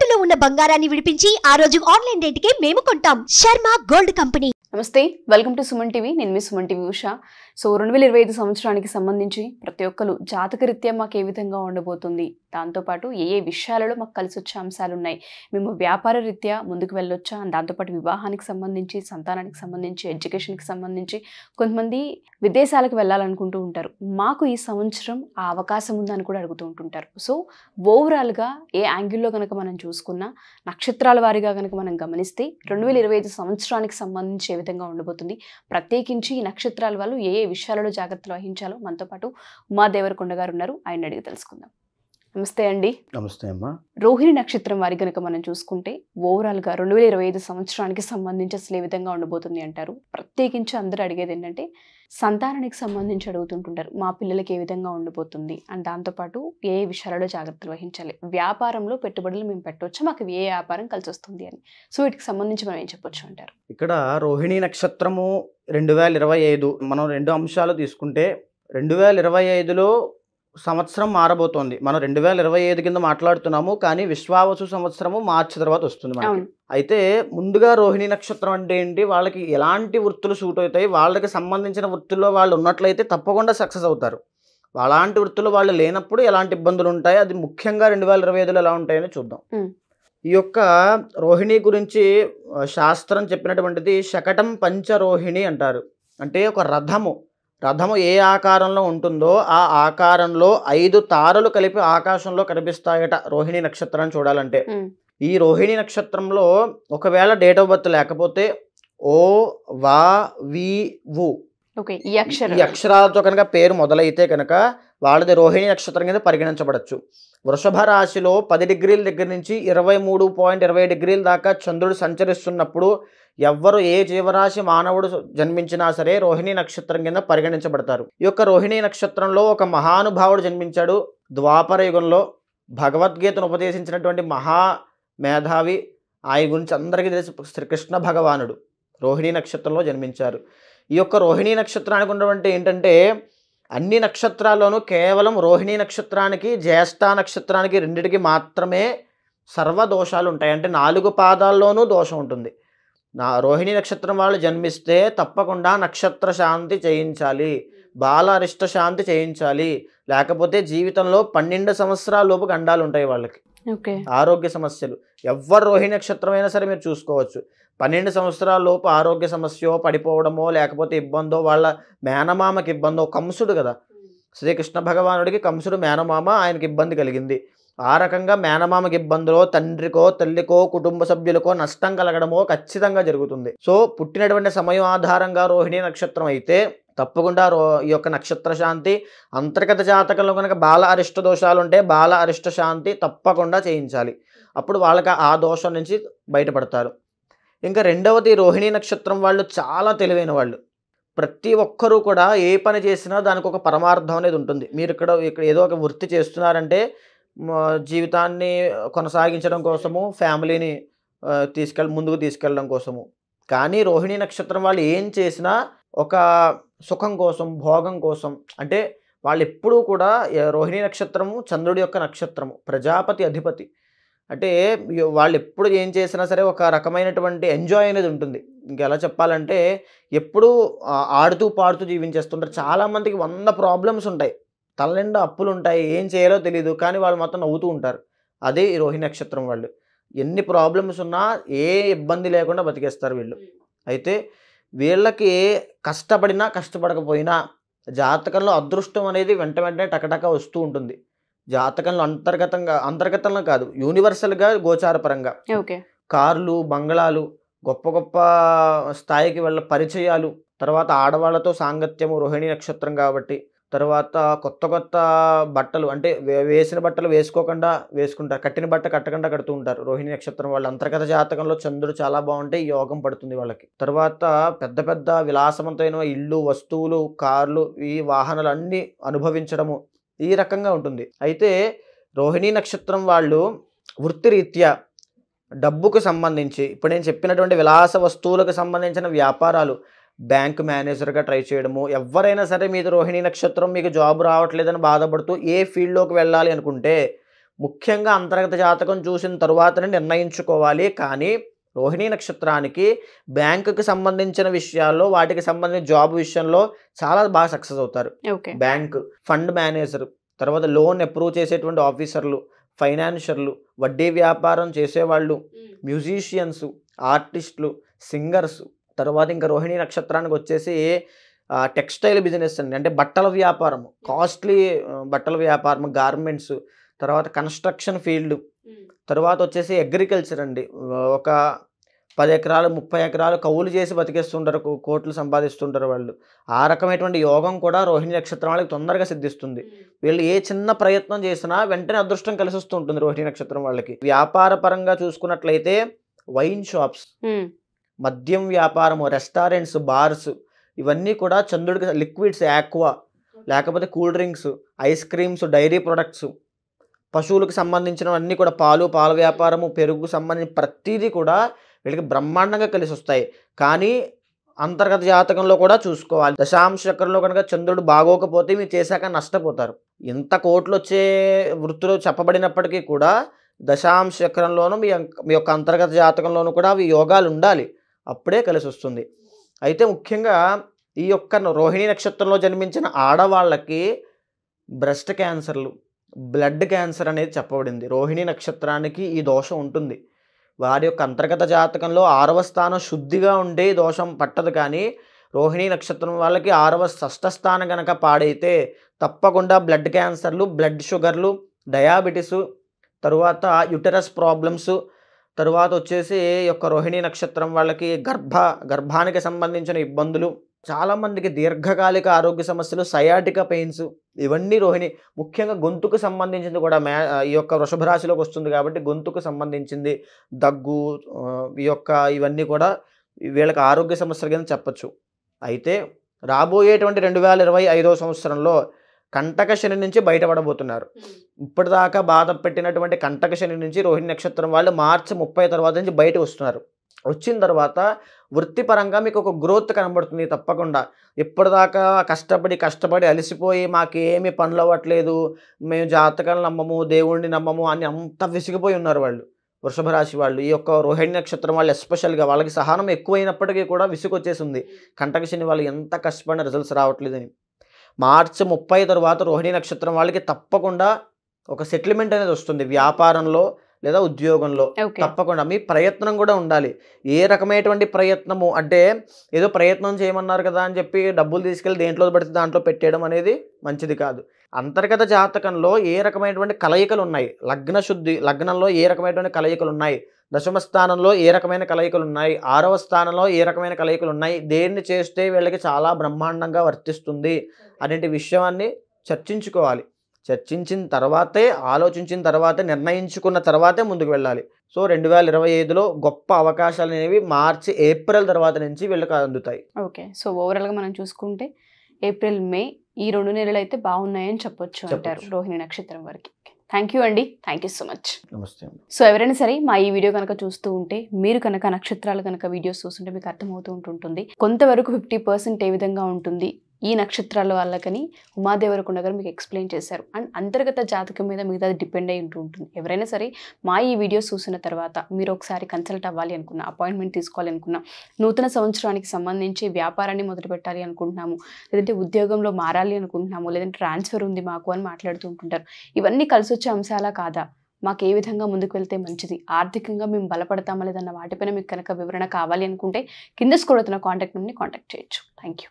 తాకట్టులో ఉన్న బంగారాన్ని విడిపించి ఆ రోజు ఆన్లైన్ రేటుకే మేము కొంటాం. Sharma gold company. నమస్తే, వెల్కమ్ టు సుమన్ టీవీ. నేను మీ సుమన్ టీవీ ఉషా. 2025 సంవత్సరానికి సంబంధించి ప్రతి ఒక్కరు జాతకరీత్యా మాకు ఏ విధంగా ఉండబోతుంది, దాంతోపాటు ఏ విషయాలలో మాకు కలిసి వచ్చే అంశాలు ఉన్నాయి, మేము వ్యాపార రీత్యా ముందుకు వెళ్ళొచ్చా, దాంతోపాటు వివాహానికి సంబంధించి, సంతానానికి సంబంధించి, ఎడ్యుకేషన్కి సంబంధించి, కొంతమంది విదేశాలకు వెళ్ళాలనుకుంటూ ఉంటారు. మాకు ఈ సంవత్సరం ఆ అవకాశం ఉందని కూడా అడుగుతూ ఉంటుంటారు. సో ఓవరాల్గా ఏ యాంగిల్లో కనుక మనం చూసుకున్నా, నక్షత్రాల వారీగా కనుక మనం గమనిస్తే 2025 సంవత్సరానికి సంబంధించి ఏ విధంగా ఉండబోతుంది, ప్రత్యేకించి ఈ నక్షత్రాల వాళ్ళు ఏ విషయాలలో జాగ్రత్తలు వహించాలో మనతో పాటు ఉమా దేవరకొండ గారు ఉన్నారు. ఆయన అడిగి తెలుసుకుందాం. నమస్తే అండి. నమస్తే అమ్మా. రోహిణి నక్షత్రం వారి కనుక మనం చూసుకుంటే ఓవరాల్గా 2025 సంవత్సరానికి సంబంధించి అసలు ఏ విధంగా ఉండబోతుంది అంటారు? ప్రత్యేకించి అందరూ అడిగేది ఏంటంటే సంతానానికి సంబంధించి అడుగుతుంటుంటారు, మా పిల్లలకి ఏ విధంగా ఉండబోతుంది అండ్ దాంతోపాటు ఏ విషయాలలో జాగ్రత్తలు వహించాలి, వ్యాపారంలో పెట్టుబడులు మేము పెట్టవచ్చు, మాకు ఏ వ్యాపారం కలిసి వస్తుంది అని. సో వీటికి సంబంధించి మనం ఏం చెప్పొచ్చు అంటారు? ఇక్కడ రోహిణి నక్షత్రము 2025 మనం రెండు అంశాలు తీసుకుంటే 2025లో సంవత్సరం మారబోతోంది. మనం 2025 కింద మాట్లాడుతున్నాము, కానీ విశ్వావసు సంవత్సరము మార్చి తర్వాత వస్తుంది మనకి. అయితే ముందుగా రోహిణి నక్షత్రం అంటే ఏంటి, వాళ్ళకి ఎలాంటి వృత్తులు సూట్ అవుతాయి, వాళ్ళకి సంబంధించిన వృత్తుల్లో వాళ్ళు ఉన్నట్లయితే తప్పకుండా సక్సెస్ అవుతారు. అలాంటి వృత్తులు వాళ్ళు లేనప్పుడు ఎలాంటి ఇబ్బందులు ఉంటాయి, అది ముఖ్యంగా 2025లో ఎలా ఉంటాయని చూద్దాం. ఈ యొక్క రోహిణి గురించి శాస్త్రం చెప్పినటువంటిది శకటం పంచరోహిణి అంటారు. అంటే ఒక రథము ఏ ఆకారంలో ఉంటుందో ఆ ఆకారంలో 5 తారలు కలిపి ఆకాశంలో కనిపిస్తాయట రోహిణి నక్షత్రాన్ని చూడాలంటే. ఈ రోహిణి నక్షత్రంలో ఒకవేళ డేట్ ఆఫ్ బర్త్ లేకపోతే ఓ వా వి వు ఈ అక్షరాలతో కనుక పేరు మొదలైతే కనుక వాళ్ళది రోహిణి నక్షత్రం కింద పరిగణించబడచ్చు. వృషభ రాశిలో 10 డిగ్రీల దగ్గర నుంచి 23.20 డిగ్రీల దాకా చంద్రుడు సంచరిస్తున్నప్పుడు ఎవ్వరు ఏ జీవరాశి మానవుడు జన్మించినా సరే రోహిణి నక్షత్రం కింద పరిగణించబడతారు. ఈ యొక్క రోహిణి నక్షత్రంలో ఒక మహానుభావుడు జన్మించాడు. ద్వాపర యుగంలో భగవద్గీతను ఉపదేశించినటువంటి మహా మేధావి, ఆయన గురించి అందరికీ తెలిసి శ్రీకృష్ణ భగవానుడు రోహిణి నక్షత్రంలో జన్మించారు. ఈ యొక్క రోహిణి నక్షత్రానికి ఉన్నటువంటి ఏంటంటే అన్ని నక్షత్రాల్లోనూ కేవలం రోహిణి నక్షత్రానికి జ్యేష్ఠ నక్షత్రానికి రెండిటికి మాత్రమే సర్వదోషాలు ఉంటాయి. అంటే 4 పాదాల్లోనూ దోషం ఉంటుంది. రోహిణి నక్షత్రం వాళ్ళు జన్మిస్తే తప్పకుండా నక్షత్ర శాంతి చేయించాలి, బాల అరిష్ట శాంతి చేయించాలి, లేకపోతే జీవితంలో 12 సంవత్సరాల లోపు గండాలు ఉంటాయి వాళ్ళకి, ఆరోగ్య సమస్యలు. ఎవ్వరు రోహిణి నక్షత్రం అయినా సరే మీరు చూసుకోవచ్చు, 12 సంవత్సరాల లోపు ఆరోగ్య సమస్యో, పడిపోవడమో, లేకపోతే ఇబ్బందో, వాళ్ళ మేనమామకి ఇబ్బందో. కంసుడు కదా, శ్రీకృష్ణ భగవానుడికి కంసుడు మేనమామ, ఆయనకి ఇబ్బంది కలిగింది. ఆ రకంగా మేనమామకి ఇబ్బందులో తండ్రికో తల్లికో కుటుంబ సభ్యులకో నష్టం కలగడమో ఖచ్చితంగా జరుగుతుంది. సో పుట్టినటువంటి సమయం ఆధారంగా రోహిణి నక్షత్రం అయితే తప్పకుండా ఈ యొక్క నక్షత్ర శాంతి, అంతర్గత జాతకంలో కనుక బాల అరిష్ట దోషాలు ఉంటే బాల అరిష్ట శాంతి తప్పకుండా చేయించాలి. అప్పుడు వాళ్ళకి ఆ దోషం నుంచి బయటపడతారు. ఇంకా రెండవది, రోహిణి నక్షత్రం వాళ్ళు చాలా తెలివైన వాళ్ళు. ప్రతి ఒక్కరూ కూడా ఏ పని చేసినా దానికి ఒక పరమార్థం అనేది ఉంటుంది. మీరు ఇక్కడ ఏదో ఒక వృత్తి చేస్తున్నారంటే జీవితాన్ని కొనసాగించడం కోసము, ఫ్యామిలీని ముందుకు తీసుకెళ్ళడం కోసము. కానీ రోహిణి నక్షత్రం వాళ్ళు ఏం చేసినా ఒక సుఖం కోసం, భోగం కోసం. అంటే వాళ్ళు ఎప్పుడూ కూడా, రోహిణి నక్షత్రము చంద్రుడి యొక్క నక్షత్రము, ప్రజాపతి అధిపతి. అంటే వాళ్ళు ఎప్పుడు ఏం చేసినా సరే ఒక రకమైనటువంటి ఎంజాయ్ అనేది ఉంటుంది. ఇంకెలా చెప్పాలంటే ఎప్పుడూ ఆడుతూ పాడుతూ జీవించేస్తుంటారు. చాలామందికి 100 ప్రాబ్లమ్స్ ఉంటాయి, తలనిండా అప్పులు ఉంటాయి, ఏం చేయాలో తెలియదు, కానీ వాళ్ళు మొత్తం నవ్వుతూ ఉంటారు. అదే ఈ రోహిణి నక్షత్రం వాళ్ళు. ఎన్ని ప్రాబ్లమ్స్ ఉన్నా ఏ ఇబ్బంది లేకుండా బతికేస్తారు వీళ్ళు. అయితే వీళ్ళకి కష్టపడినా కష్టపడకపోయినా జాతకంలో అదృష్టం అనేది వెంటనే టకటక వస్తూ ఉంటుంది. జాతకంలో అంతర్గతంలో కాదు, యూనివర్సల్గా గోచారపరంగా కార్లు, బంగళాలు, గొప్ప గొప్ప స్థాయికి వెళ్ళ పరిచయాలు, తర్వాత ఆడవాళ్లతో సాంగత్యము రోహిణి నక్షత్రం కాబట్టి, తర్వాత కొత్త కొత్త బట్టలు, అంటే వేసిన బట్టలు వేసుకోకుండా వేసుకుంటారు, కట్టిన బట్ట కట్టకుండా కడుతూ ఉంటారు రోహిణి నక్షత్రం వాళ్ళు. అంతర్గత జాతకంలో చంద్రుడు చాలా బాగుంటే యోగం పడుతుంది వాళ్ళకి. తర్వాత పెద్ద పెద్ద విలాసవంతమైన ఇళ్ళు, వస్తువులు, కార్లు, ఈ వాహనాలు అన్నీ అనుభవించడము, ఈ రకంగా ఉంటుంది. అయితే రోహిణి నక్షత్రం వాళ్ళు వృత్తిరీత్యా డబ్బుకు సంబంధించి, ఇప్పుడు నేను చెప్పినటువంటి విలాస వస్తువులకు సంబంధించిన వ్యాపారాలు, బ్యాంక్ మేనేజర్గా ట్రై చేయడము. ఎవరైనా సరే మీది రోహిణి నక్షత్రం, మీకు జాబ్ రావట్లేదని బాధపడుతూ ఏ ఫీల్డ్లోకి వెళ్ళాలి అనుకుంటే ముఖ్యంగా అంతర్గత జాతకం చూసిన తరువాతనే నిర్ణయించుకోవాలి. కానీ రోహిణీ నక్షత్రానికి బ్యాంకుకి సంబంధించిన విషయాల్లో, వాటికి సంబంధించిన జాబ్ విషయంలో చాలా బాగా సక్సెస్ అవుతారు. బ్యాంక్, ఫండ్ మేనేజర్, తర్వాత లోన్ అప్రూవ్ చేసేటువంటి ఆఫీసర్లు, ఫైనాన్షియర్లు, వడ్డీ వ్యాపారం చేసేవాళ్ళు, మ్యూజిషియన్స్, ఆర్టిస్టులు, సింగర్స్. తర్వాత ఇంకా రోహిణీ నక్షత్రానికి వచ్చేసి టెక్స్టైల్ బిజినెస్ అండి, అంటే బట్టల వ్యాపారం, కాస్ట్లీ బట్టల వ్యాపారం, గార్మెంట్స్, తర్వాత కన్స్ట్రక్షన్ ఫీల్డ్, తర్వాత వచ్చేసి అగ్రికల్చర్ అండి. ఒక 10 ఎకరాలు 30 ఎకరాలు కౌలు చేసి బతికేస్తుంటారు, కోట్లు సంపాదిస్తుంటారు వాళ్ళు. ఆ రకమైనటువంటి యోగం కూడా రోహిణీ నక్షత్రం వాళ్ళకి తొందరగా సిద్ధిస్తుంది. వీళ్ళు ఏ చిన్న ప్రయత్నం చేసినా వెంటనే అదృష్టం కలిసి వస్తూ ఉంటుంది రోహిణీ నక్షత్రం వాళ్ళకి. వ్యాపార పరంగా చూసుకున్నట్లయితే వైన్ షాప్స్, మద్యం వ్యాపారము, రెస్టారెంట్స్, బార్స్, ఇవన్నీ కూడా చంద్రుడికి, లిక్విడ్స్, ఆక్వా, లేకపోతే cool drinks, ice creams, dairy products, పశువులకు సంబంధించినవన్నీ కూడా పాలు, పాల వ్యాపారము, పెరుగు సంబంధించిన ప్రతిదీ కూడా వీళ్ళకి బ్రహ్మాండంగా కలిసి వస్తాయి. కానీ అంతర్గత జాతకంలో కూడా చూసుకోవాలి. దశాంశ చక్రంలో కనుక చంద్రుడు బాగోకపోతే మీరు చేశాక నష్టపోతారు. ఇంత కోట్లు వచ్చే వృత్తిలో చెప్పబడినప్పటికీ కూడా దశాంశ చక్రంలోనూ మీ యొక్క అంతర్గత జాతకంలోనూ కూడా అవి యోగాలు ఉండాలి, అప్పుడే కలిసి వస్తుంది. అయితే ముఖ్యంగా ఈ యొక్క రోహిణీ నక్షత్రంలో జన్మించిన ఆడవాళ్ళకి బ్రెస్ట్ క్యాన్సర్లు, బ్లడ్ క్యాన్సర్ అనేది చెప్పబడింది. రోహిణీ నక్షత్రానికి ఈ దోషం ఉంటుంది. వారి యొక్క అంతర్గత జాతకంలో 6వ స్థానం శుద్ధిగా ఉండే దోషం పట్టదు. కానీ రోహిణీ నక్షత్రం వాళ్ళకి 6వ షష్ఠ స్థానం కనుక పాడైతే తప్పకుండా బ్లడ్ క్యాన్సర్లు, బ్లడ్ షుగర్లు, డయాబెటీసు, తరువాత యుటెరస్ ప్రాబ్లమ్స్, తరువాత వచ్చేసి యొక్క రోహిణీ నక్షత్రం వాళ్ళకి గర్భానికి సంబంధించిన ఇబ్బందులు, చాలామందికి దీర్ఘకాలిక ఆరోగ్య సమస్యలు, సయాటికా పెయిన్స్, ఇవన్నీ రోహిణి. ముఖ్యంగా గొంతుకు సంబంధించింది కూడా ఈ యొక్క వృషభ రాశిలోకి వస్తుంది కాబట్టి గొంతుకు సంబంధించింది, దగ్గు, ఇవన్నీ కూడా వీళ్ళకి ఆరోగ్య సమస్యలు కింద చెప్పచ్చు. అయితే రాబోయేటువంటి 2025వ సంవత్సరంలో కంటక శని నుంచి బయటపడబోతున్నారు. ఇప్పటిదాకా బాధ పెట్టినటువంటి కంటక శని నుంచి రోహిణి నక్షత్రం వాళ్ళు మార్చి 30 తర్వాత నుంచి బయట వస్తున్నారు. వచ్చిన తర్వాత వృత్తిపరంగా మీకు ఒక గ్రోత్ కనబడుతుంది తప్పకుండా. ఇప్పటిదాకా కష్టపడి అలసిపోయి మాకేమీ పనులు అవ్వట్లేదు, మేము జాతకాలు నమ్మము, దేవుణ్ణి నమ్మము అని అంత విసిగిపోయి ఉన్నారు వాళ్ళు, వృషభ రాశి వాళ్ళు. ఈ యొక్క రోహిణి నక్షత్రం వాళ్ళు ఎస్పెషల్గా వాళ్ళకి సహనం ఎక్కువైనప్పటికీ కూడా విసుగొచ్చేసింది. కంటక శని వాళ్ళు ఎంత కష్టపడిన రిజల్ట్స్ రావట్లేదని. మార్చి 30 తర్వాత రోహిణి నక్షత్రం వాళ్ళకి తప్పకుండా ఒక సెటిల్మెంట్ అనేది వస్తుంది, వ్యాపారంలో లేదా ఉద్యోగంలో. తప్పకుండా మీ ప్రయత్నం కూడా ఉండాలి. ఏ రకమైనటువంటి ప్రయత్నము అంటే ఏదో ప్రయత్నం చేయమన్నారు కదా అని చెప్పి డబ్బులు తీసుకెళ్ళి దేంట్లో పడితే దాంట్లో పెట్టేయడం అనేది మంచిది కాదు. అంతర్గత జాతకంలో ఏ రకమైనటువంటి కలయికలు ఉన్నాయి, లగ్నంలో ఏ రకమైనటువంటి కలయికలు ఉన్నాయి, దశమ స్థానంలో ఏ రకమైన కలయికలు ఉన్నాయి, 6వ స్థానంలో ఏ రకమైన కలయికలు ఉన్నాయి, దేన్ని చేస్తే వీళ్ళకి చాలా బ్రహ్మాండంగా వర్తిస్తుంది అనే విషయాన్ని చర్చించుకోవాలి. చర్చించిన తర్వాతే, ఆలోచించిన తర్వాతే, నిర్ణయించుకున్న తర్వాతే ముందుకు వెళ్ళాలి. సో 2025లో గొప్ప అవకాశాలు అనేవి మార్చి, ఏప్రిల్ తర్వాత నుంచి వీళ్ళకి అందుతాయి. ఓకే, సో ఓవరాల్గా మనం చూసుకుంటే ఏప్రిల్, మే ఈ 2 నెలలు అయితే బాగున్నాయని చెప్పొచ్చు అంటారు రోహిణి నక్షత్రం వారికి. థ్యాంక్ యూ అండి, థ్యాంక్ యూ సో మచ్. నమస్తే. సో ఎవరైనా సరే మా ఈ వీడియో కనుక చూస్తూ ఉంటే, మీరు కనుక నక్షత్రాలు కనుక వీడియోస్ చూస్తుంటే మీకు అర్థమవుతూ ఉంటుంది కొంతవరకు 50% ఏ విధంగా ఉంటుంది ఈ నక్షత్రాల వాళ్ళకని ఉమాదేవరకొండ గారు మీకు ఎక్స్ప్లెయిన్ చేశారు. అండ్ అంతర్గత జాతకం మీద మిగతా డిపెండ్ అయి ఉంటుంది. ఎవరైనా సరే మా ఈ వీడియోస్ చూసిన తర్వాత మీరు ఒకసారి కన్సల్ట్ అవ్వాలి అనుకున్నా, అపాయింట్మెంట్ తీసుకోవాలి అనుకున్నా, నూతన సంవత్సరానికి సంబంధించి వ్యాపారాన్ని మొదలు పెట్టాలి అనుకుంటున్నాము, లేదంటే ఉద్యోగంలో మారాలి అనుకుంటున్నాము, లేదంటే ట్రాన్స్ఫర్ ఉంది మాకు అని మాట్లాడుతూ ఉంటుంటారు. ఇవన్నీ కలిసి వచ్చే అంశాలా కాదా, మాకు ఏ విధంగా ముందుకు వెళ్తే మంచిది, ఆర్థికంగా మేము బలపడతామా లేదన్న వాటిపైన మీకు కనుక వివరణ కావాలి అనుకుంటే కింద స్క్రోల్ అవుతున్న కాంటాక్ట్ నెంబర్ని కాంటాక్ట్ చేయొచ్చు. Thank you.